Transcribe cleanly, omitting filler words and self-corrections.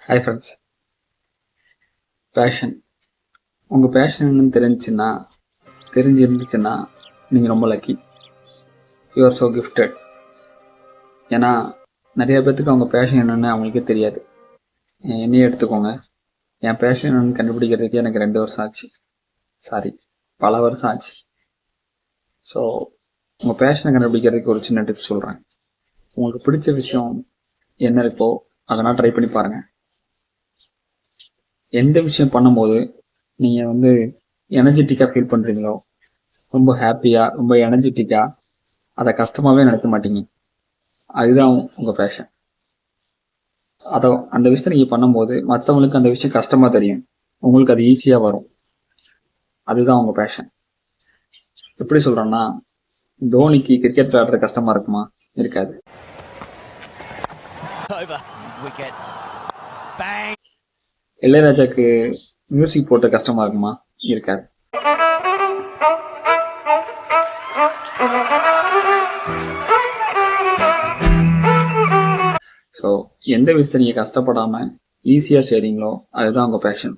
Hi friends. Fashion உங்கள் fashion என்னன்னு தெரிஞ்சிருந்துச்சுன்னா நீங்கள் ரொம்ப lucky. You are so gifted. ஏன்னா நிறைய பேர்த்துக்கு அவங்க பேஷன் என்னென்னு அவங்களுக்கே தெரியாது. என்னையே எடுத்துக்கோங்க. என் பேஷன் என்னென்னு கண்டுபிடிக்கிறதுக்கு எனக்கு 2 வருஷம் ஆச்சு. பல வருஷம் ஆச்சு. ஸோ உங்கள் பேஷனை கண்டுபிடிக்கிறதுக்கு ஒரு சின்ன டிப்ஸ் சொல்கிறேன். உங்களுக்கு பிடிச்ச விஷயம் என்ன இருக்கோ அதெல்லாம் ட்ரை பண்ணி பாருங்கள். எந்த விஷயம் பண்ணும்போது நீங்கள் எனர்ஜெட்டிக்காக ஃபீல் பண்ணுறீங்களோ, ரொம்ப ஹாப்பியாக, ரொம்ப எனர்ஜெட்டிக்காக, அதை கஷ்டமாகவே நினைக்க மாட்டீங்க. அதுதான் உங்கள் பேஷன். அந்த விஷயத்தை நீங்கள் பண்ணும்போது மற்றவங்களுக்கு அந்த விஷயம் கஷ்டமாக தெரியும், உங்களுக்கு அது ஈஸியாக வரும். அதுதான் உங்கள் பேஷன். எப்படி சொல்கிறேன்னா, தோனிக்கு கிரிக்கெட் விளையாடுறது கஷ்டமாக இருக்குமா? இருக்காது. இளையராஜாக்கு மியூசிக் போட்டு கஷ்டமாக இருக்குமா? இருக்காது. ஸோ எந்த விஷயத்தை நீங்கள் கஷ்டப்படாமல் ஈஸியாக செய்கிறீங்களோ அதுதான் உங்கள் பேஷன்.